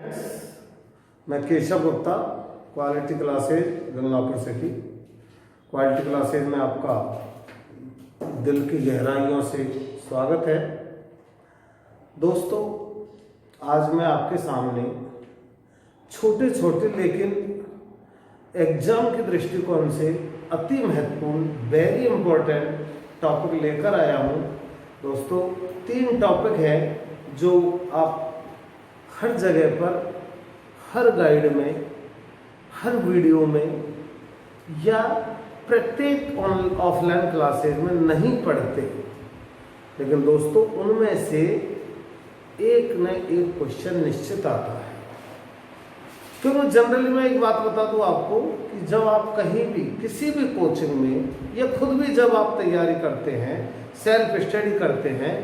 मैं Keshav Gupta, quality classes Gangapur city. Quality classes में आपका दिल की गहराइयों से स्वागत है। दोस्तों, आज मैं आपके सामने छोटे छोटे लेकिन एग्जाम के दृष्टिकोण से अति महत्वपूर्ण वेरी इंपॉर्टेंट टॉपिक लेकर आया हूँ। दोस्तों, 3 टॉपिक है जो आप हर जगह पर, हर गाइड में, हर वीडियो में या प्रत्येक ऑफलाइन क्लासेज में नहीं पढ़ते, लेकिन दोस्तों उनमें से एक न एक क्वेश्चन निश्चित आता है। क्योंकि जनरली मैं एक बात बता दूं आपको कि जब आप कहीं भी किसी भी कोचिंग में या खुद भी जब आप तैयारी करते हैं, सेल्फ स्टडी करते हैं,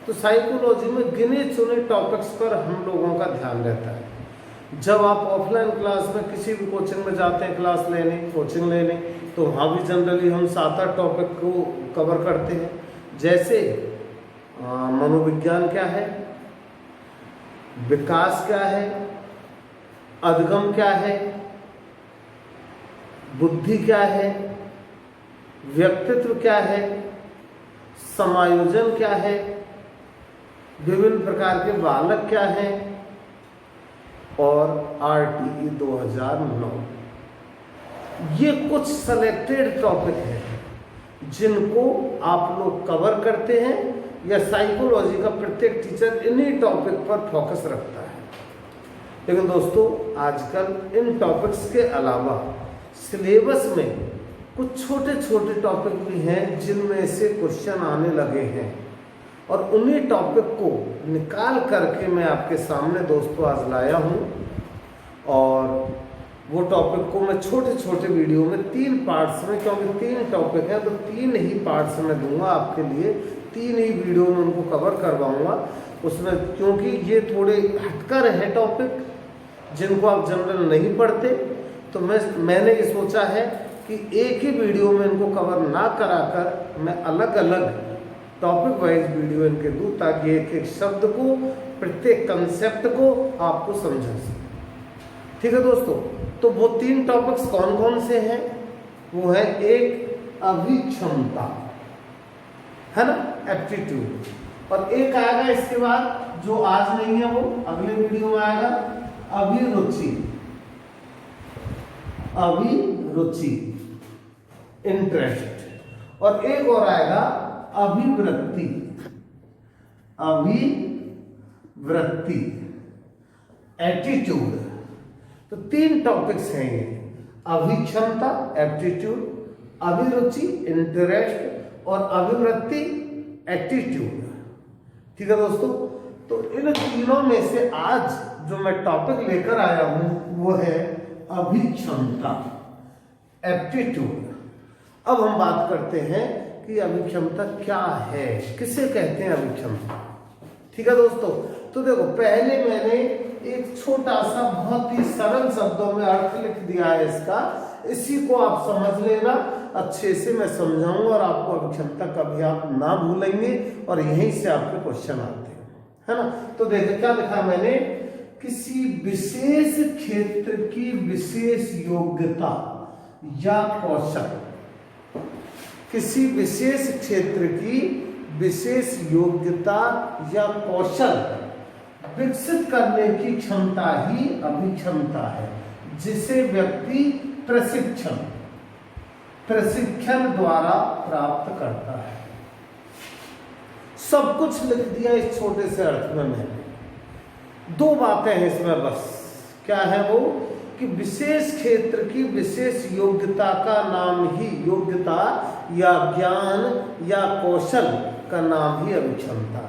तो साइकोलॉजी में गिने चुने टॉपिक्स पर हम लोगों का ध्यान रहता है। जब आप ऑफलाइन क्लास में किसी भी कोचिंग में जाते हैं क्लास लेने, कोचिंग लेने, तो वहाँ भी जनरली हम 7-8 टॉपिक को कवर करते हैं। जैसे मनोविज्ञान क्या है, विकास क्या है, अधिगम क्या है, बुद्धि क्या है, व्यक्तित्व क्या है, समायोजन क्या है, विभिन्न प्रकार के बालक क्या हैं और RTE 2009। ये कुछ सेलेक्टेड टॉपिक हैं जिनको आप लोग कवर करते हैं या साइकोलॉजी का प्रत्येक टीचर इन्हीं टॉपिक पर फोकस रखता है। लेकिन दोस्तों, आजकल इन टॉपिक्स के अलावा सिलेबस में कुछ छोटे छोटे टॉपिक भी हैं जिनमें से क्वेश्चन आने लगे हैं, और उन्हीं टॉपिक को निकाल करके मैं आपके सामने दोस्तों आज लाया हूँ। और वो टॉपिक को मैं छोटे छोटे वीडियो में 3 पार्ट्स में, क्योंकि 3 टॉपिक हैं तो 3 ही पार्ट्स में दूंगा आपके लिए, 3 ही वीडियो में उनको कवर करवाऊंगा उसमें, क्योंकि ये थोड़े हटकर है टॉपिक जिनको आप जनरल नहीं पढ़ते। तो मैंने ये सोचा है कि एक ही वीडियो में इनको कवर ना कराकर मैं अलग अलग टॉपिक वाइज वीडियो इनके दूँ, ताकि एक एक शब्द को, प्रत्येक कंसेप्ट को आपको समझा सके। ठीक है दोस्तों, तो वो 3 टॉपिक्स कौन कौन से हैं? वो है एक अभिक्षमता, है ना, एप्टीट्यूड, और एक आएगा इसके बाद जो आज नहीं है वो अगले वीडियो में आएगा, अभिरुचि, अभिरुचि इंटरेस्ट, और एक और आएगा अभिवृत्ति, अभिवृत्ति एटीट्यूड। तो 3 टॉपिक्स हैं ये, अभिक्षमता एप्टीट्यूड, अभिरुचि इंटरेस्ट और अभिवृत्ति एटीट्यूड। ठीक है दोस्तों, तो इन तीनों में से आज जो मैं टॉपिक लेकर आया हूं वो है अभिक्षमता, एप्टीट्यूड। अब हम बात करते हैं कि अभिक्षमता क्या है, किसे कहते हैं अभिक्षमता। ठीक है दोस्तों, तो देखो, पहले मैंने एक छोटा सा बहुत ही सरल शब्दों में अर्थ लिख दिया है इसका, इसी को आप समझ लेना अच्छे से, मैं समझाऊंगा और आपको अभिक्षमता कभी आप ना भूलेंगे और यहीं से आपके क्वेश्चन आते हैं, है ना। तो देखो क्या लिखा मैंने, किसी विशेष क्षेत्र की विशेष योग्यता या कौशल, किसी विशेष क्षेत्र की विशेष योग्यता या कौशल विकसित करने की क्षमता ही अभिक्षमता है, जिसे व्यक्ति प्रशिक्षण द्वारा प्राप्त करता है। सब कुछ लिख दिया इस छोटे से अर्थ में मैंने। 2 बातें हैं इसमें बस। क्या है वो? कि विशेष क्षेत्र की विशेष योग्यता का नाम ही, योग्यता या ज्ञान या कौशल का नाम ही अभिक्षमता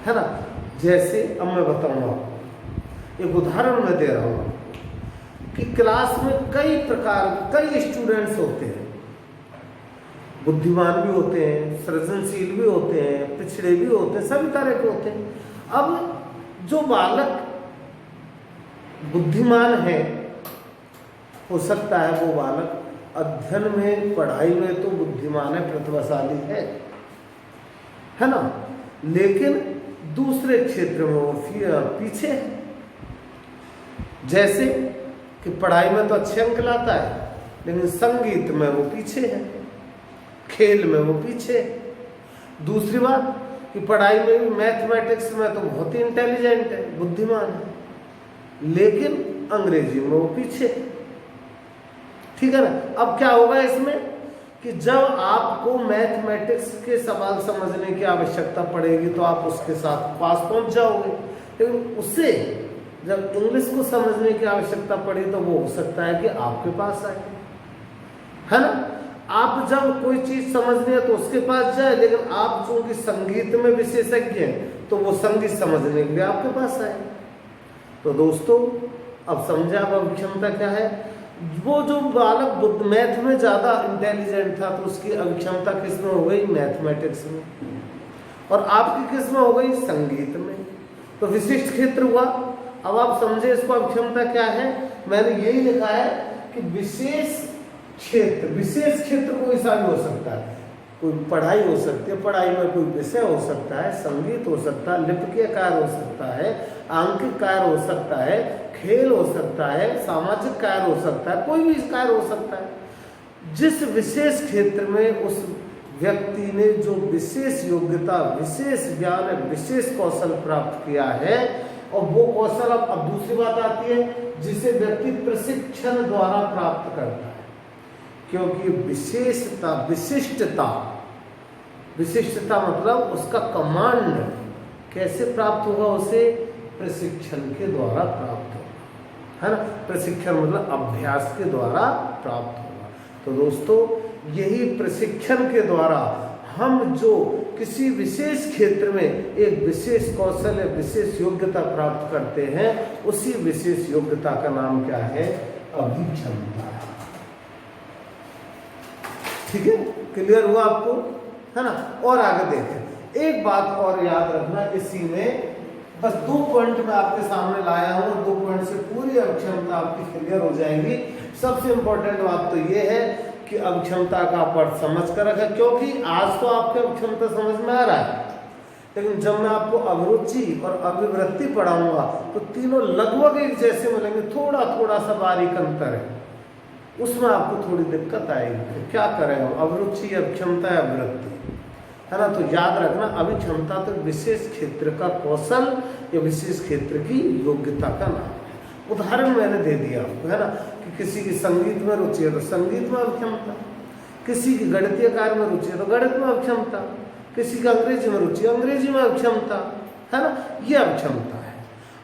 है ना। जैसे अब मैं बताऊंगा, एक उदाहरण मैं दे रहा हूं कि क्लास में कई स्टूडेंट्स होते हैं, बुद्धिमान भी होते हैं, सृजनशील भी होते हैं, पिछड़े भी होते हैं, सभी तरह के होते हैं। अब जो बालक बुद्धिमान है, हो सकता है वो बालक अध्ययन में, पढ़ाई में तो बुद्धिमान है, प्रतिभाशाली है ना, लेकिन दूसरे क्षेत्र में वो पीछे है। जैसे कि पढ़ाई में तो अच्छे अंक लाता है, लेकिन संगीत में वो पीछे है, खेल में वो पीछे है। दूसरी बात कि पढ़ाई में भी मैथमेटिक्स में तो बहुत ही इंटेलिजेंट है, बुद्धिमान है, लेकिन अंग्रेजी में वो पीछे है। ठीक है ना। अब क्या होगा इसमें कि जब आपको मैथमेटिक्स के सवाल समझने की आवश्यकता पड़ेगी तो आप उसके साथ पास पहुंच जाओगे, लेकिन उससे जब इंग्लिश को समझने की आवश्यकता पड़ी तो वो हो सकता है कि आपके पास आए, है ना। आप जब कोई चीज समझनी है तो उसके पास जाए, लेकिन आप चूंकि संगीत में विशेषज्ञ हैं तो वो संगीत समझने के लिए आपके पास आए। तो दोस्तों अब समझे आप अभिक्षमता क्या है। वो जो बालक मैथ में ज्यादा इंटेलिजेंट था तो उसकी अभिक्षमता किस में हो गई, मैथमेटिक्स में, और आपकी किस में हो गई, संगीत में। तो विशिष्ट क्षेत्र हुआ। अब आप समझे इसको अभिक्षमता क्या है। मैंने यही लिखा है कि विशेष क्षेत्र कोई सा भी हो सकता है, कोई पढ़ाई हो सकती है, पढ़ाई में कोई विषय हो सकता है, संगीत हो सकता है, लिपिकीय कार्य हो सकता है, आंकिक कार्य हो सकता है, खेल हो सकता है, सामाजिक कार्य हो सकता है, कोई भी कार्य हो सकता है। जिस विशेष क्षेत्र में उस व्यक्ति ने जो विशेष योग्यता, विशेष ज्ञान, विशेष कौशल प्राप्त किया है, और वो कौशल अब दूसरी बात आती है जिसे व्यक्ति प्रशिक्षण द्वारा प्राप्त करता है। क्योंकि विशिष्टता मतलब उसका कमांड कैसे प्राप्त होगा, उसे प्रशिक्षण के द्वारा प्राप्त होगा, है ना। प्रशिक्षण मतलब अभ्यास के द्वारा प्राप्त होगा। तो दोस्तों यही प्रशिक्षण के द्वारा हम जो किसी विशेष क्षेत्र में एक विशेष कौशल या विशेष योग्यता प्राप्त करते हैं, उसी विशेष योग्यता का नाम क्या है, अभिक्षमता। ठीक है, क्लियर हुआ आपको, है ना। और आगे देखें, एक बात और याद रखना, इसी में बस 2 पॉइंट मैं आपके सामने लाया हूं, 2 पॉइंट से पूरी अभिक्षमता आपकी क्लियर हो जाएगी। सबसे इंपॉर्टेंट बात तो ये है कि अभिक्षमता का आप अर्थ समझ कर रखें, क्योंकि आज तो आपके अभिक्षमता समझ में आ रहा है, लेकिन जब मैं आपको अभिरुचि और अभिवृत्ति पढ़ाऊंगा तो तीनों लगभग एक जैसे मिलेंगे, थोड़ा थोड़ा सा बारीक अंतर है, उसमें आपको थोड़ी दिक्कत आएगी। क्या करें हम, अभिरुचि, अभिक्षमता, अभिवृत्ति, है ना। तो याद रखना, अभिक्षमता तो विशेष क्षेत्र का कौशल या विशेष क्षेत्र की योग्यता का नाम है। उदाहरण मैंने दे दिया आपको, है ना, कि किसी की संगीत में रुचि है तो संगीत में अभिक्षमता, किसी की गणितीय कार्य में रुचि है तो गणित में अभिक्षमता, किसी की अंग्रेजी में रुचि, अंग्रेजी में अभिक्षमता, है ना। ये अभिक्षमता है।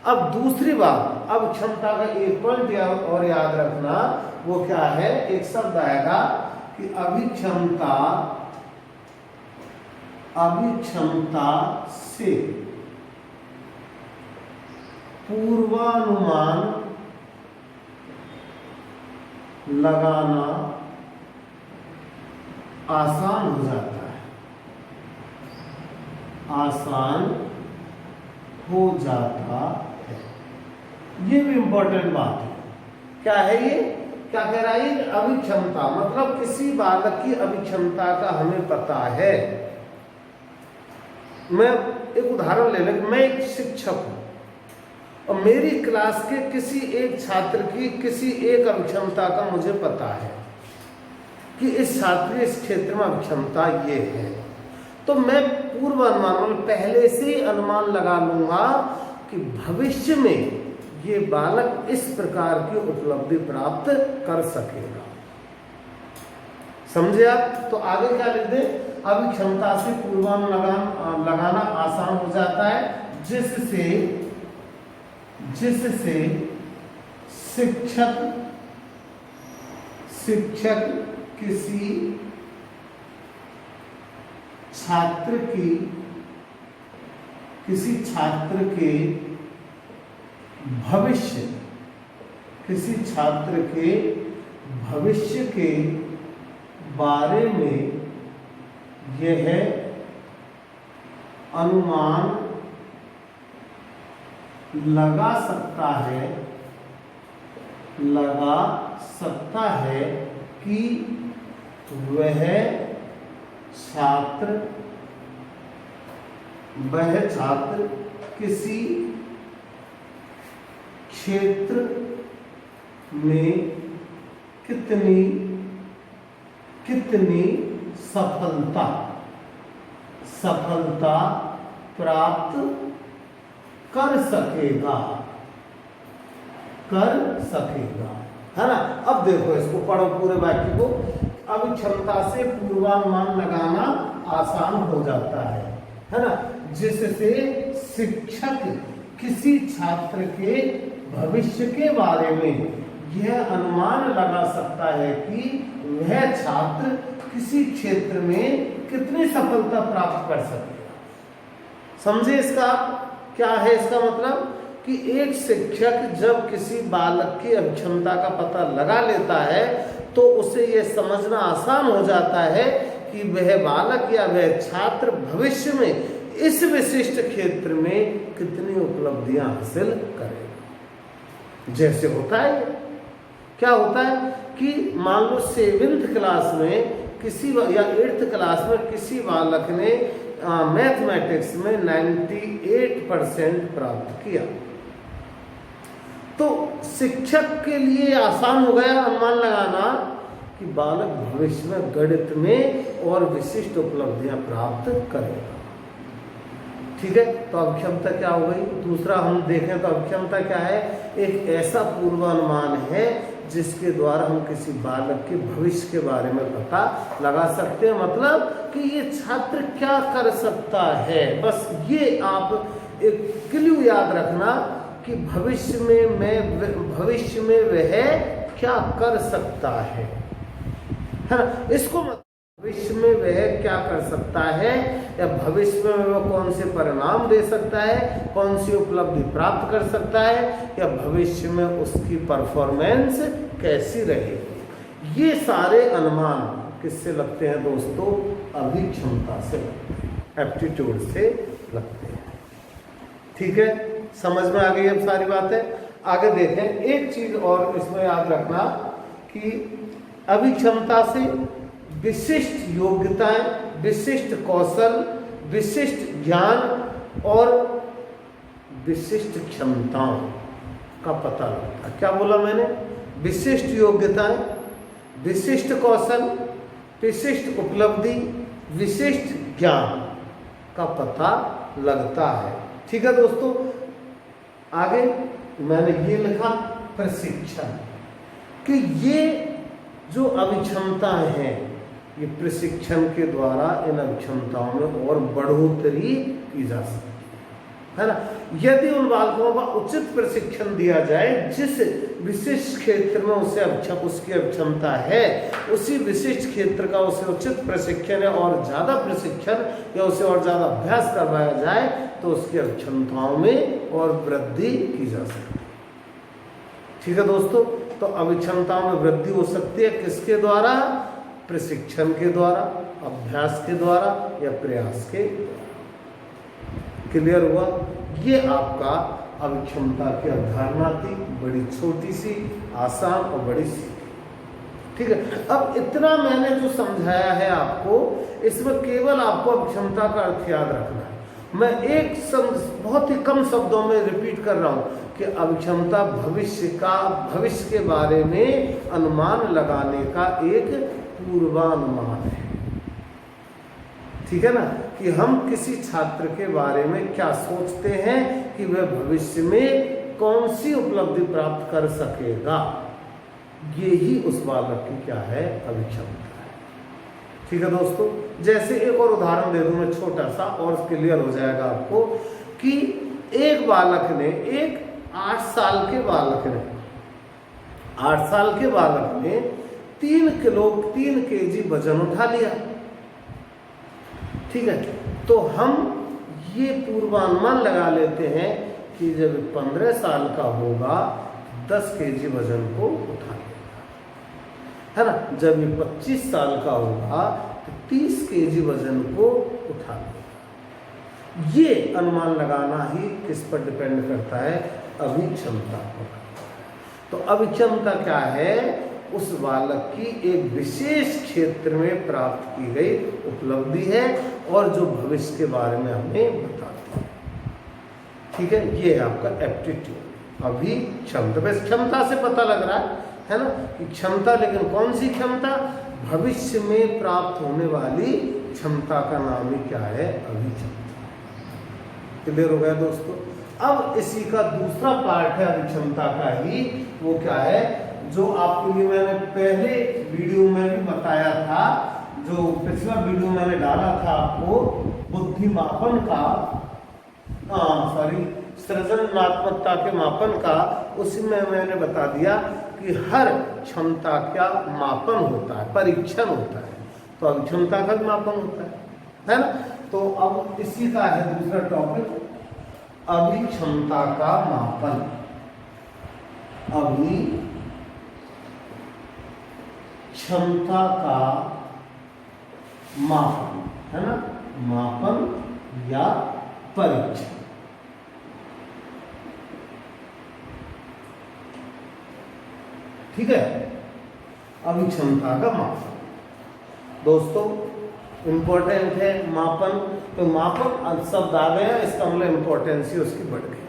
अब दूसरी बात, अभिक्षमता का एक पॉइंट और याद रखना, वो क्या है, एक शब्द आएगा कि अभिक्षमता से पूर्वानुमान लगाना आसान हो जाता है, आसान हो जाता है। ये भी इंपॉर्टेंट बात है। क्या है ये, क्या कह रहा है, अभिक्षमता मतलब किसी बालक की अभिक्षमता का हमें पता है। मैं एक उदाहरण ले लें, मैं एक शिक्षक हूं और मेरी क्लास के किसी एक छात्र की किसी एक अभिक्षमता का मुझे पता है कि इस छात्र इस क्षेत्र में अभिक्षमता ये है, तो मैं पूर्व अनुमान पहले से ही अनुमान लगा लूंगा कि भविष्य में ये बालक इस प्रकार की उपलब्धि प्राप्त कर सकेगा। समझे आप। तो आगे क्या लिख दें, अभिक्षमता से पूर्वानुमान लगाना आसान हो जाता है, जिससे शिक्षक किसी छात्र के भविष्य के बारे में यह अनुमान लगा सकता है कि वह छात्र किसी क्षेत्र में कितनी सफलता प्राप्त कर सकेगा, है ना। अब देखो इसको पढ़ो पूरे वाक्य को। अब क्षमता से पूर्वानुमान लगाना आसान हो जाता है ना, जिससे शिक्षक किसी छात्र के भविष्य के बारे में यह अनुमान लगा सकता है कि वह छात्र किसी क्षेत्र में कितनी सफलता प्राप्त कर सकेगा। समझे इसका क्या है? इसका मतलब कि एक शिक्षक जब किसी बालक की अक्षमता का पता लगा लेता है तो उसे यह समझना आसान हो जाता है कि वह बालक या वह छात्र भविष्य में इस विशिष्ट क्षेत्र में कितनी उपलब्धियां हासिल करेगा। जैसे होता है, क्या होता है कि मान लो 7th क्लास में किसी या 8th क्लास में किसी बालक ने मैथमेटिक्स में 98% प्राप्त किया, तो शिक्षक के लिए आसान हो गया अनुमान लगाना कि बालक भविष्य में गणित में और विशिष्ट उपलब्धियां प्राप्त करेगा। ठीक है, तो अभिक्षमता क्या हो गई? दूसरा हम देखें तो अभिक्षमता क्या है? एक ऐसा पूर्वानुमान है जिसके द्वारा हम किसी बालक के भविष्य के बारे में पता लगा सकते हैं। मतलब कि ये छात्र क्या कर सकता है, बस ये आप एक क्लू याद रखना कि भविष्य में वह क्या कर सकता है ना। इसको भविष्य में वह क्या कर सकता है, या भविष्य में वह कौन से परिणाम दे सकता है, कौन सी उपलब्धि प्राप्त कर सकता है, या भविष्य में उसकी परफॉर्मेंस कैसी रहेगी। ये सारे अनुमान किससे लगते हैं दोस्तों? अभिक्षमता से लगते हैं, एप्टीट्यूड से लगते हैं। ठीक है, समझ में आ गई अब सारी बातें। आगे देखें, एक चीज और इसमें याद रखना कि अभिक्षमता से विशिष्ट योग्यताएं, विशिष्ट कौशल, विशिष्ट ज्ञान और विशिष्ट क्षमताओं का पता लगता है। क्या बोला मैंने? विशिष्ट योग्यताएं, विशिष्ट कौशल, विशिष्ट उपलब्धि, विशिष्ट ज्ञान का पता लगता है। ठीक है दोस्तों, आगे मैंने ये लिखा प्रशिक्षण, कि ये जो अभिक्षमताएं हैं ये प्रशिक्षण के द्वारा इन अभिक्षमताओं में और बढ़ोतरी की जा सकती है ना। यदि उन बालकों का उचित प्रशिक्षण दिया जाए, जिस विशिष्ट क्षेत्र में उसकी अभिक्षमता है, उसी विशिष्ट क्षेत्र का उसे उचित प्रशिक्षण और ज्यादा प्रशिक्षण या उसे और ज्यादा अभ्यास करवाया जाए तो उसकी अभिक्षमताओं में और वृद्धि की जा सकती है। ठीक है दोस्तों, तो अभिक्षमताओं में वृद्धि हो सकती है किसके द्वारा? प्रशिक्षण के द्वारा, अभ्यास के द्वारा या प्रयास के द्वारा। क्लियर हुआ? ये आपका अभिक्षमता की अवधारणा थी, बड़ी छोटी सी, आसान और बड़ी सी। ठीक है, अब इतना मैंने जो समझाया है आपको, इसमें केवल आपको अभिक्षमता का अर्थ याद रखना है। मैं बहुत ही कम शब्दों में रिपीट कर रहा हूं कि अभिक्षमता भविष्य के बारे में अनुमान लगाने का एक पूर्वानुमान है। ठीक है ना, कि हम किसी छात्र के बारे में क्या सोचते हैं कि वह भविष्य में कौन सी उपलब्धि प्राप्त कर सकेगा, ये ही उस बालक की क्या है? अभिक्षमता है। ठीक है दोस्तों, जैसे एक और उदाहरण दे दूं मैं छोटा सा, और क्लियर हो जाएगा आपको कि एक बालक ने, एक 8 साल के बालक ने 3 केजी वजन उठा लिया। ठीक है, तो हम ये पूर्वानुमान लगा लेते हैं कि जब 15 साल का होगा 10 केजी वजन को उठा लेगा, है ना। जब ये 25 साल का होगा तो 30 केजी वजन को उठा लेगा। ये अनुमान लगाना ही किस पर डिपेंड करता है? अभिक्षमता पर। तो अभिक्षमता क्या है? उस बालक की एक विशेष क्षेत्र में प्राप्त की गई उपलब्धि है और जो भविष्य के बारे में हमें बताती है। ठीक है, ये है आपका एप्टीट्यूड। अभिक्षमता। बस क्षमता से पता लग रहा है ना कि क्षमता, लेकिन कौन सी क्षमता? भविष्य में प्राप्त होने वाली क्षमता का नाम ही क्या है? अभिक्षमता। क्लियर हो गया दोस्तों? अब इसी का दूसरा पार्ट है अभिक्षमता का ही, वो क्या है? जो आपके लिए मैंने पहले वीडियो में भी बताया था, जो पिछला वीडियो मैंने डाला था आपको बुद्धिमापन का, सृजनात्मकता के मापन का, उसी में मैंने बता दिया कि हर क्षमता का मापन होता है, परीक्षण होता है, तो अभिक्षमता का भी मापन होता है ना? तो अब इसी का है दूसरा टॉपिक, अभिक्षमता का मापन। क्षमता का मापन, है ना? मापन या परीक्षण। ठीक है, अभिक्षमता का मापन दोस्तों इंपॉर्टेंट है। मापन, तो मापन शब्द आ गया, इसका मतलब इंपॉर्टेंस ही उसकी बढ़ गई,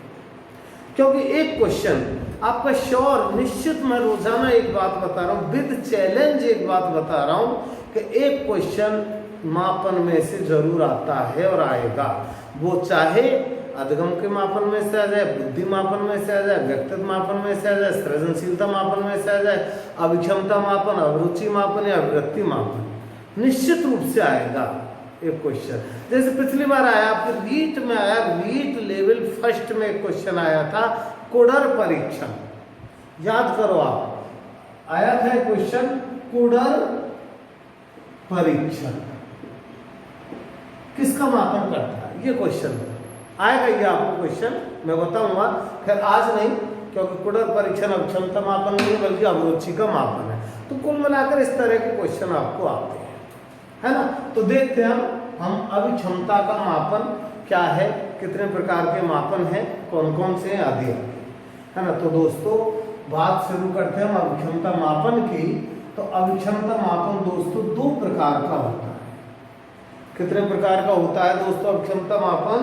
क्योंकि एक क्वेश्चन आपका श्योर निश्चित, मैं रोजाना एक बात बता रहा हूं, विद चैलेंज एक बात बता रहा हूं कि एक क्वेश्चन मापन में से जरूर आता है और आएगा, वो चाहे अधिगम के मापन में से आ जाए, बुद्धि मापन में से आ जाए, व्यक्तित्व मापन में से आ जाए, सृजनशीलता मापन में से आ जाए, अभिक्षमता मापन, अभिरुचि मापन या अभिव्यक्ति मापन, निश्चित रूप से आएगा एक क्वेश्चन। जैसे पिछली बार आया आपके रीट में आया, रीट लेवल फर्स्ट में एक क्वेश्चन आया था, कुडर परीक्षण। याद करो आप, आया था एक क्वेश्चन कुडर परीक्षण किसका मापन करता है, ये क्वेश्चन आएगा, ये आपको क्वेश्चन मैं बताऊंगा। खैर आज नहीं, क्योंकि कुडर परीक्षण अभिक्षमता मापन नहीं है, बल्कि अभिरुचि का मापन है। तो कुल मिलाकर इस तरह के क्वेश्चन आपको आते हैं, है ना? तो देखते हैं हम अभिक्षमता का मापन क्या है, कितने प्रकार के मापन हैं, कौन कौन से आदि, है ना? तो दोस्तों बात शुरू करते हैं हम अभिक्षमता मापन की। तो अभिक्षमता मापन दोस्तों दो प्रकार का होता है। कितने प्रकार का होता है दोस्तों अभिक्षमता मापन?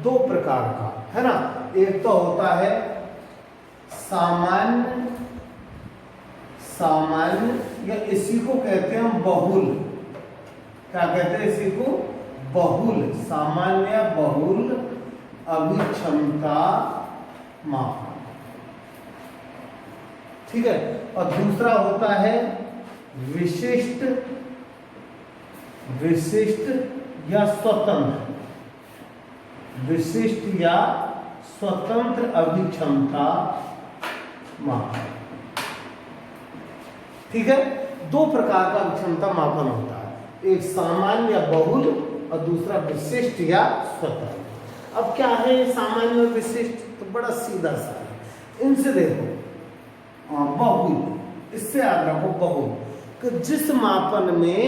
दो प्रकार का, है ना? एक तो होता है सामान्य, या इसी को कहते हैं बहुल। क्या कहते हैं इसी को? बहुल, सामान्य बहुल अभिक्षमता मापन। ठीक है, और दूसरा होता है विशिष्ट या स्वतंत्र, विशिष्ट या स्वतंत्र अभिक्षमता मापन। ठीक है, दो प्रकार का अभिक्षमता मापन होता है, एक सामान्य या बहुल और दूसरा विशिष्ट या स्वतंत्र। अब क्या है सामान्य और विशिष्ट? तो बड़ा सीधा सा है, इनसे देखो बहुल, इससे याद रखो बहुल, कि जिस मापन में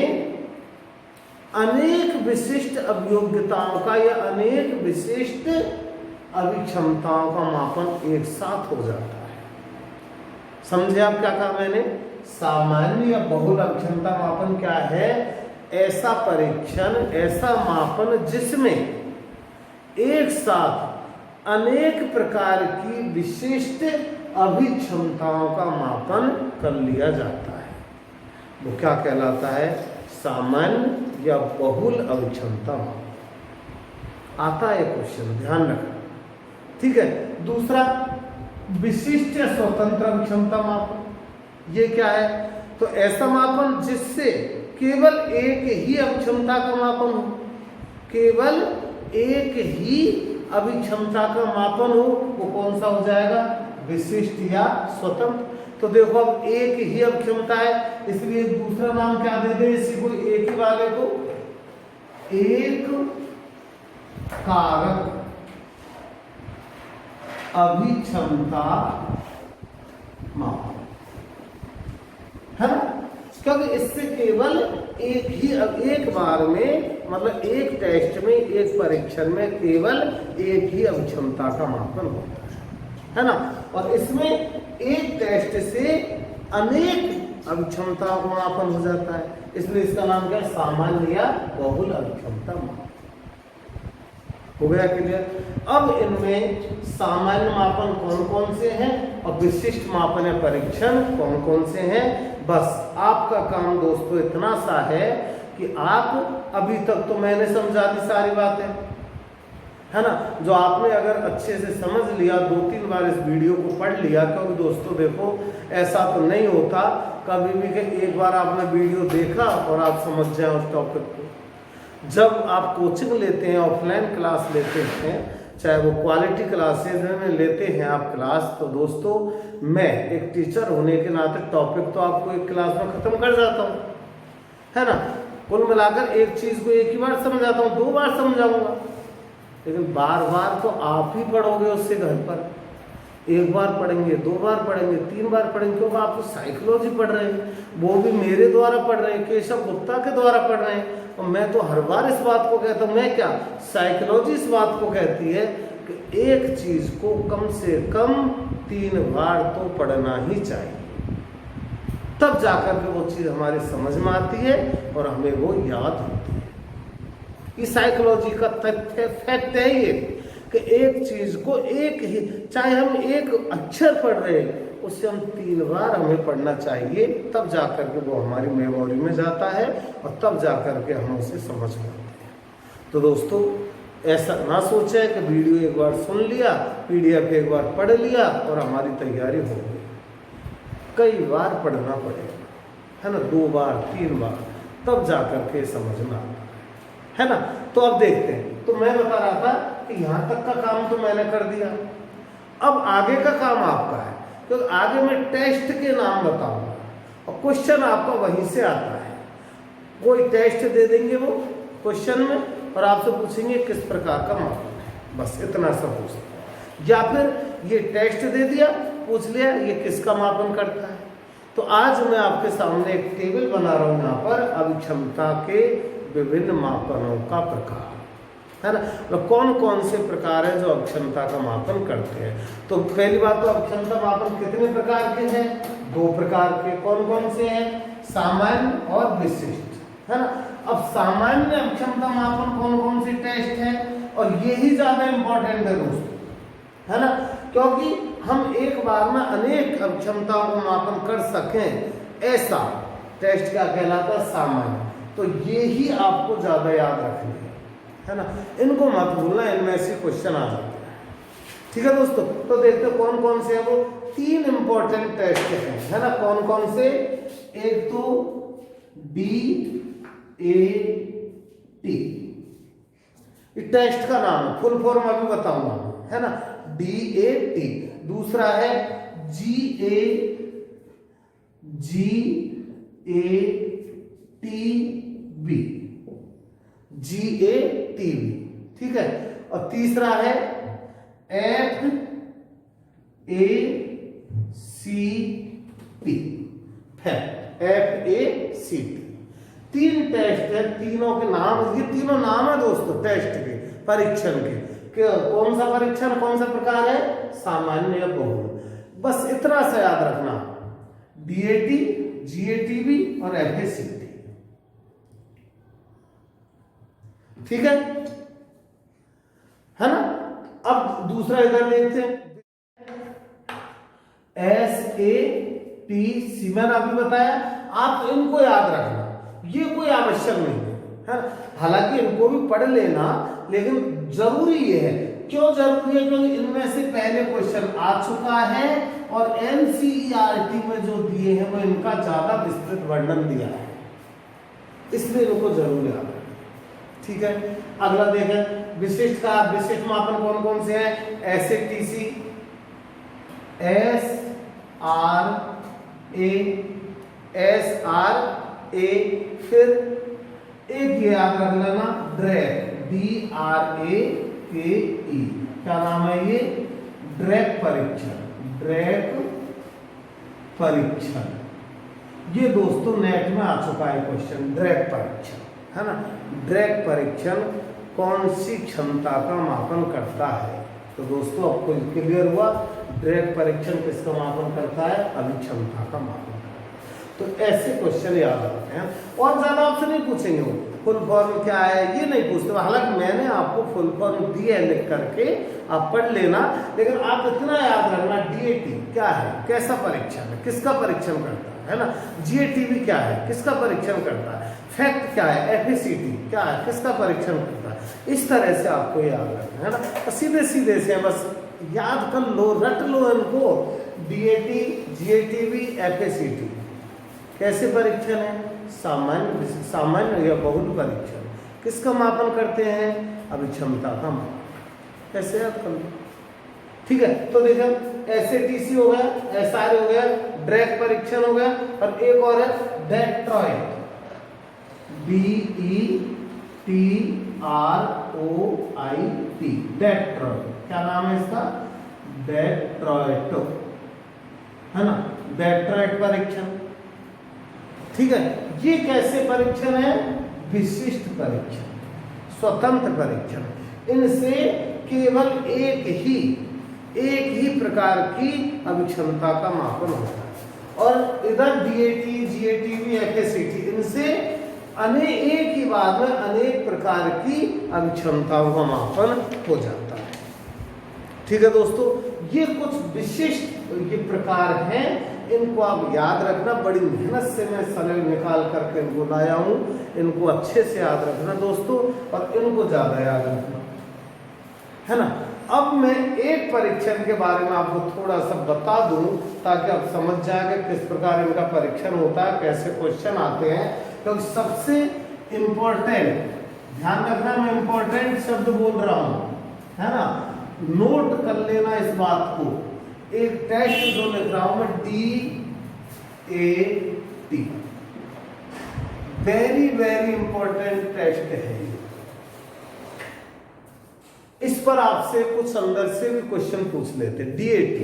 अनेक विशिष्ट अभियोग्यताओं का या अनेक विशिष्ट अभिक्षमताओं का मापन एक साथ हो जाता है। समझे आप क्या कहा मैंने? सामान्य या बहुल अभिक्षमता मापन क्या है? ऐसा परीक्षण, ऐसा मापन जिसमें एक साथ अनेक प्रकार की विशिष्ट अभिक्षमताओं का मापन कर लिया जाता है, वो क्या कहलाता है? सामान्य या बहुल अभिक्षमता मापन। आता है क्वेश्चन, ध्यान रखना। ठीक है, दूसरा विशिष्ट या स्वतंत्र अभिक्षमता मापन, ये क्या है? तो ऐसा मापन जिससे केवल एक ही अभिक्षमता का मापन हो, केवल एक ही अभिक्षमता का मापन हो, वो कौन सा हो जाएगा? विशिष्ट या स्वतंत्र। तो देखो अब एक ही अभिक्षमता है, इसलिए दूसरा नाम क्या दे दे इसी को, एक ही वाले को एक कारक अभिक्षमता मापन, है ना? क्योंकि इससे केवल एक बार में, मतलब एक टेस्ट में, एक परीक्षण में केवल एक ही अभिक्षमता का मापन होता है ना? और इसमें एक टेस्ट से अनेक अभिक्षमताओं का मापन हो जाता है, इसलिए इसका नाम क्या है? सामान्य या बहुल अभिक्षमता मापन। हो गया क्लियर? अब इनमें सामान्य मापन कौन कौन से हैं और विशिष्ट मापन या परीक्षण कौन कौन से हैं। बस आपका काम दोस्तों इतना सा है कि आप अभी तक तो मैंने समझा दी सारी बातें, है ना, जो आपने अगर अच्छे से समझ लिया, 2-3 बार इस वीडियो को पढ़ लिया, क्योंकि दोस्तों देखो ऐसा तो नहीं होता कभी भी कि एक बार आपने वीडियो देखा और आप समझ जाए उस टॉपिक को। जब आप कोचिंग लेते हैं, ऑफलाइन क्लास लेते हैं, चाहे वो क्वालिटी क्लासेज में लेते हैं आप क्लास, तो दोस्तों मैं एक टीचर होने के नाते टॉपिक तो आपको एक क्लास में ख़त्म कर जाता हूँ, है ना। कुल मिलाकर एक चीज़ को एक ही बार समझाता हूँ, 2 बार समझाऊंगा, लेकिन बार बार तो आप ही पढ़ोगे उससे घर पर। 1 बार पढ़ेंगे, 2 बार पढ़ेंगे, 3 बार पढ़ेंगे, क्योंकि आप तो साइकोलॉजी पढ़ रहे हैं, वो भी मेरे द्वारा पढ़ रहे हैं, केशव गुप्ता के द्वारा पढ़ रहे हैं। और मैं तो हर बार इस बात को कहता हूँ, मैं क्या, साइकोलॉजी इस बात को कहती है कि एक चीज़ को कम से कम 3 बार तो पढ़ना ही चाहिए, तब जाकर के वो चीज़ हमारे समझ में आती है और हमें वो याद होती है। ये साइकोलॉजी का तथ्य फैक्ट है ये कि एक चीज़ को एक ही, चाहे हम एक अक्षर पढ़ रहे हैं, उससे हम 3 बार हमें पढ़ना चाहिए, तब जाकर के वो हमारी मेमोरी में जाता है और तब जाकर के हम उसे समझ पाते हैं। तो दोस्तों ऐसा ना सोचें कि वीडियो एक बार सुन लिया, PDF एक बार पढ़ लिया और हमारी तैयारी हो गई। कई बार पढ़ना पड़ेगा, है ना, 2 बार 3 बार, तब जाकर के समझना, है ना। तो अब देखते हैं, तो मैं बता रहा था कि यहाँ तक का काम तो मैंने कर दिया, अब आगे का काम आपका है। तो आगे मैं टेस्ट के नाम बताऊंगा और क्वेश्चन आपका वहीं से आता है। कोई टेस्ट दे देंगे वो क्वेश्चन में और आपसे पूछेंगे किस प्रकार का मापन है, बस इतना सा पूछते, या फिर ये टेस्ट दे दिया, पूछ लिया ये किसका मापन करता है। तो आज मैं आपके सामने एक टेबल बना रहा हूँ यहाँ पर, अभिक्षमता के विभिन्न मापनों का प्रकार, है ना, तो कौन कौन से प्रकार हैं जो अभिक्षमता का मापन करते हैं। तो पहली बात तो अभिक्षमता मापन कितने प्रकार के हैं, 2 प्रकार के। कौन कौन से हैं, सामान्य और विशिष्ट, है ना। अब सामान्य अभिक्षमता मापन कौन कौन से टेस्ट हैं, और ये ही ज्यादा इंपॉर्टेंट है दोस्तों, है ना, क्योंकि हम एक बार में अनेक अभिक्षमताओं को मापन कर सकें, ऐसा टेस्ट क्या कहलाता है, सामान्य। तो ये ही आपको ज्यादा याद रखना है ना, इनको मत भूलना, इनमें से क्वेश्चन आ जाते हैं। ठीक है दोस्तों, तो देखते कौन कौन से हैं वो 3 इंपॉर्टेंट टेस्ट हैं, है ना। कौन कौन से, एक तो DAT, टेस्ट का नाम, फुल फॉर्म अभी बताऊंगा, है ना, DAT। दूसरा है GATB, ठीक है। और तीसरा है FACT। 3 टेस्ट है, तीनों के नाम, ये तीनों नाम है दोस्तों टेस्ट के, परीक्षण के, कौन सा परीक्षण, कौन सा प्रकार है, सामान्य या बहुमूल्य। बस इतना सा याद रखना, DAT, GATB और FACT, ठीक है ना। अब दूसरा इधर देखते हैं, SATC, मैंने अभी बताया, आप इनको याद रखना, ये कोई आवश्यक नहीं है, हालांकि इनको भी पढ़ लेना, लेकिन जरूरी ये है। क्यों जरूरी है, क्योंकि इनमें से पहले क्वेश्चन आ चुका है और NCERT में जो दिए हैं वो इनका ज्यादा विस्तृत वर्णन दिया है, इसलिए इनको जरूर याद रखना, ठीक है। अगला देखें, विशिष्ट का, विशिष्ट मापन कौन कौन से हैं, SATC, SRA, फिर एक ये याद रख लेना, DRAKE, DRAKE, क्या नाम है ये, ड्रैक परीक्षण, ड्रैक परीक्षण। ये दोस्तों नेट में आ चुका है क्वेश्चन, ड्रैक परीक्षण, है ना। ड्रैक परीक्षण कौन सी क्षमता का मापन करता है, तो दोस्तों आपको क्लियर हुआ, ड्रैक परीक्षण किसका मापन करता है, अभिक्षमता का मापन करता है। तो ऐसे क्वेश्चन याद रखते हैं, और ज्यादा आपसे नहीं पूछेंगे वो, फुल फॉर्म क्या है ये नहीं पूछते, हालांकि मैंने आपको फुल फॉर्म दी है लिख करके, आप पढ़ लेना, लेकिन आप इतना याद रखना डीएटी क्या है, कैसा परीक्षण है, किसका परीक्षण करता है ना, जीएटीवी क्या है, किसका परीक्षण करता है, फैक्ट क्या है, एफएसीटी क्या है, किसका परीक्षण करता है। इस तरह से आपको याद रखना है ना, तो सीधे सीधे से बस याद कर लो, रट लो इनको, डीएटी, जीएटीवी, एफएसीटी कैसे परीक्षण है, सामान्य या बहुल परीक्षण, किसका मापन करते हैं, अभिक्षमता का मापन, कैसे याद कर लो, ठीक है। तो देखो एसएटीसी हो गया, एसआर हो गया, ड्रैग परीक्षण हो गया, और एक और है डेट्रॉइट, DETROIT, डेट्रॉइट, क्या नाम है इसका, डेट्रॉइट, है ना, डेट्रॉइट परीक्षण, ठीक है। ये कैसे परीक्षण है, विशिष्ट परीक्षण, स्वतंत्र परीक्षण, इनसे केवल एक ही प्रकार की अभिक्षमता का मापन होता है, और इधर डीएटी, जीएटीवी, एफएसीटी, इनसे एक ही बार में अनेक प्रकार की अभिक्षमताओं का मापन हो जाता है, ठीक है दोस्तों। ये कुछ विशिष्ट ये प्रकार हैं, इनको आप याद रखना, बड़ी मेहनत से मैं समय निकाल करके इनको लाया हूँ, इनको अच्छे से याद रखना दोस्तों, और इनको ज़्यादा याद रखना, है ना। अब मैं एक परीक्षण के बारे में आपको थोड़ा सा बता दूं, ताकि आप समझ जाए कि किस प्रकार इनका परीक्षण होता है, कैसे क्वेश्चन आते हैं। तो सबसे इम्पोर्टेंट, ध्यान रखना मैं इम्पोर्टेंट शब्द बोल रहा हूँ, है ना, नोट कर लेना इस बात को। एक टेस्ट जो लिख रहा हूं मैं, DAT, very very important test है ये। इस पर आपसे कुछ अंदर से भी क्वेश्चन पूछ लेते हैं। DAT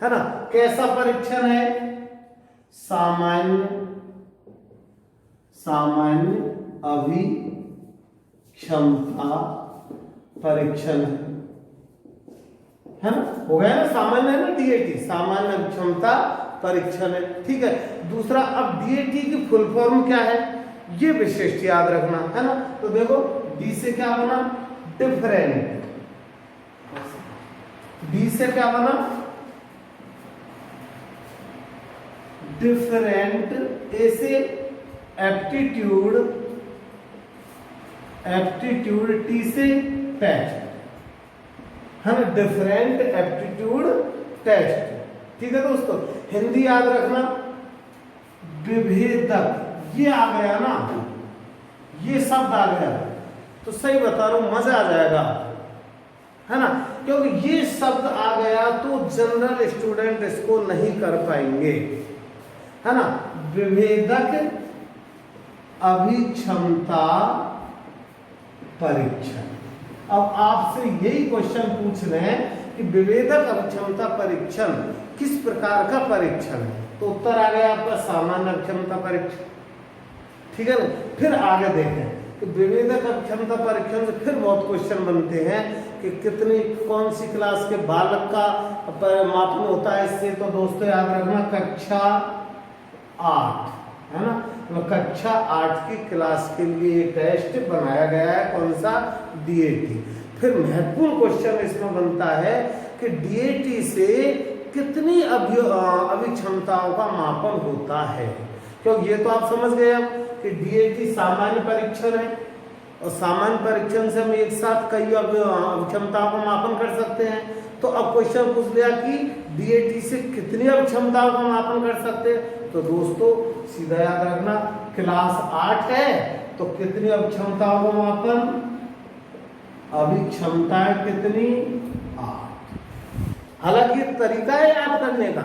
है ना, कैसा परीक्षण है, सामान्य अभिक्षमता परीक्षण है ना, हो गया ना, सामान्य है ना, डीएटी सामान्य अभिक्षमता परीक्षण है, ठीक है। दूसरा, अब डीएटी की फुल फॉर्म क्या है, ये विशिष्ट याद रखना है ना। तो देखो डी से क्या बना, डिफरेंट, डी से क्या बना, डिफरेंट, ए से एप्टीट्यूड, टी से टेस्ट, है ना, डिफरेंट एप्टीट्यूड टेस्ट, ठीक है दोस्तों। हिंदी याद रखना, विभेदक, ये आ गया ना, ये शब्द आ गया तो सही बता रहा हूं, मजा आ जाएगा, है ना, क्योंकि ये शब्द आ गया तो जनरल स्टूडेंट इसको नहीं कर पाएंगे, है ना। विभेदक अभिक्षमता परीक्षण। अब आपसे यही क्वेश्चन पूछ रहे हैं कि विभेदक अभिक्षमता परीक्षण किस प्रकार का परीक्षण है, तो उत्तर आ गया आपका सामान्य अभिक्षमता परीक्षण, ठीक है ना। फिर आगे देखें कि विभेदक अभिक्षमता परीक्षण से फिर बहुत क्वेश्चन बनते हैं कि कितनी, कौन सी क्लास के बालक का मापन होता है इससे। तो दोस्तों याद रखना, कक्षा 8, है ना, तो कक्षा 8 की क्लास के लिए टेस्ट बनाया गया है, कौन सा, डीएटी। फिर महत्वपूर्ण क्वेश्चन इसमें बनता है कि डीएटी से कितनी अभिक्षमताओं का मापन होता है, क्योंकि ये तो आप समझ गए अब कि डीएटी सामान्य परीक्षण है, और सामान्य परीक्षण से हम एक साथ कई अभिक्षमताओं का मापन कर सकते हैं। तो अब क्वेश्चन पूछ लिया कि डीएटी से कितनी अभिक्षमताओं का मापन कर सकते हैं, तो दोस्तों सीधा याद रखना, क्लास 8 है तो कितनी अभिक्षमताओं का मापन, अभिक्षमताएं कितनी, 8। हालांकि तरीका है याद करने का,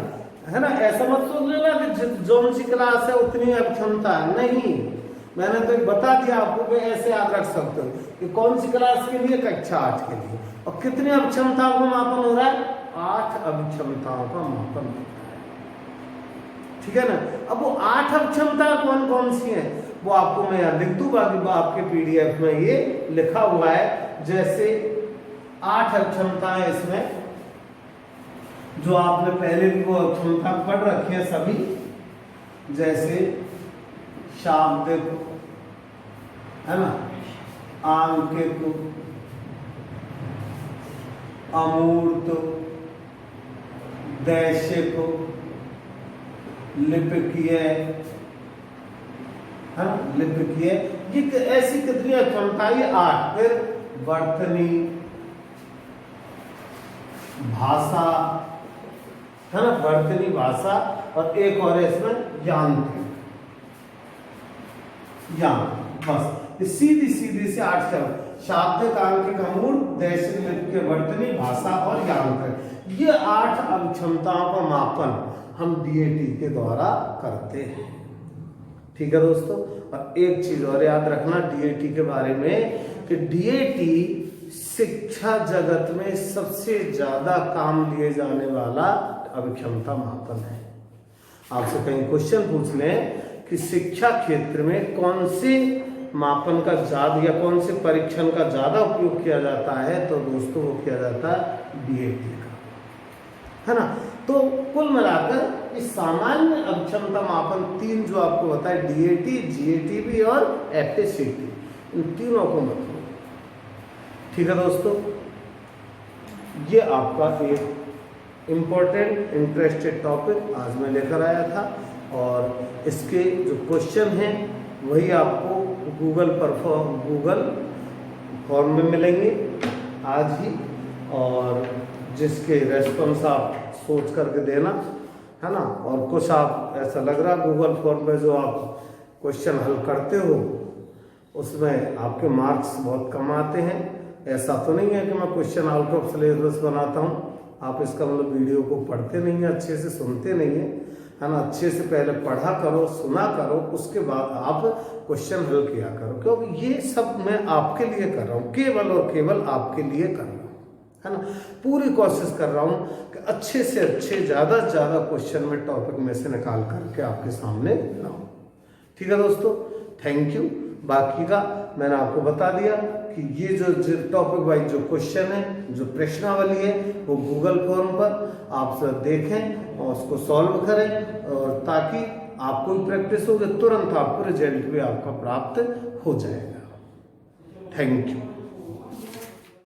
है ना, ऐसा मत सोच लेना कि जो सी क्लास है उतनी अभिक्षमता, नहीं, मैंने तो बता दिया आपको कि ऐसे याद रख सकते हो कि कौन सी क्लास के लिए, कक्षा 8 के लिए, और कितनी अभिक्षमताओं का मापन हो रहा है, 8 अभिक्षमताओं का मापन हो रहा है, ठीक है ना। अब वो 8 अभिक्षमता कौन कौन सी है वो आपको मैं यहाँ लिख दूंगा, आपके पीडीएफ में ये लिखा हुआ है। जैसे 8 अक्षमताएं इसमें, जो आपने पहले भी वो अक्षमता पढ़ रखी है सभी, जैसे शाब्दिक, है ना, आंकित, अमूर्त, दैशिक, लिपिकीय, है ना, लिपिकीय, ये ऐसी कितनी क्षमताएं? 8। फिर वर्तनी, भाषा, है ना, वर्तनी भाषा, और एक और है इसमें यांत्रिक, बस सीधी सीधी से 8 शब्द, शाब्दिक, आंकिक, अमूर्त, दैशिक, लिपिकीय, वर्तनी, भाषा और यांत्रिक। ये 8 अभिक्षमताओं का मापन हम डीएटी के द्वारा करते हैं। ठीक है दोस्तों, और एक चीज और याद रखना डीएटी के बारे में कि डीएटी शिक्षा जगत में सबसे ज्यादा काम लिए जाने वाला अभिक्षमता मापन है। आपसे कहीं क्वेश्चन पूछ लें कि शिक्षा क्षेत्र में कौन से मापन का ज्यादा या कौन से परीक्षण का ज्यादा उपयोग किया जाता है, तो दोस्तों वो किया जाता है डीएटी का, है ना। तो कुल मिलाकर इस सामान्य अभिक्षमता मापन 3 जो आपको बताए, डीएटी, जीएटीबी और एफएसीटी, इन तीनों को मतलब, ठीक है दोस्तों। ये आपका एक इम्पोर्टेंट इंटरेस्टेड टॉपिक आज मैं लेकर आया था, और इसके जो क्वेश्चन हैं वही आपको गूगल फॉर्म में मिलेंगे आज ही, और जिसके रेस्पॉन्स आप सोच करके देना, है ना। और कुछ आप ऐसा लग रहा गूगल फॉर्म में जो आप क्वेश्चन हल करते हो उसमें आपके मार्क्स बहुत कम आते हैं, ऐसा तो नहीं है कि मैं क्वेश्चन आउट ऑफ सिलेबस बनाता हूँ। आप इसका मतलब वीडियो को पढ़ते नहीं हैं, अच्छे से सुनते नहीं हैं, है ना। अच्छे से पहले पढ़ा करो, सुना करो, उसके बाद आप क्वेश्चन हल किया करो, क्योंकि ये सब मैं आपके लिए कर रहा हूँ, केवल और केवल आपके लिए कर रहा हूँ, है ना। पूरी कोशिश कर रहा हूँ कि अच्छे से अच्छे, ज़्यादा से ज़्यादा क्वेश्चन में टॉपिक में से निकाल करके आपके सामने लाऊं। ठीक है दोस्तों, थैंक यू। बाकी का मैंने आपको बता दिया कि ये जो टॉपिक वाइज जो क्वेश्चन है, जो प्रश्नावली है, वो गूगल फॉर्म पर आप सब देखें और उसको सॉल्व करें, और ताकि आपको भी प्रैक्टिस होगी, तुरंत आपको रिजल्ट भी आपका प्राप्त हो जाएगा। Thank you.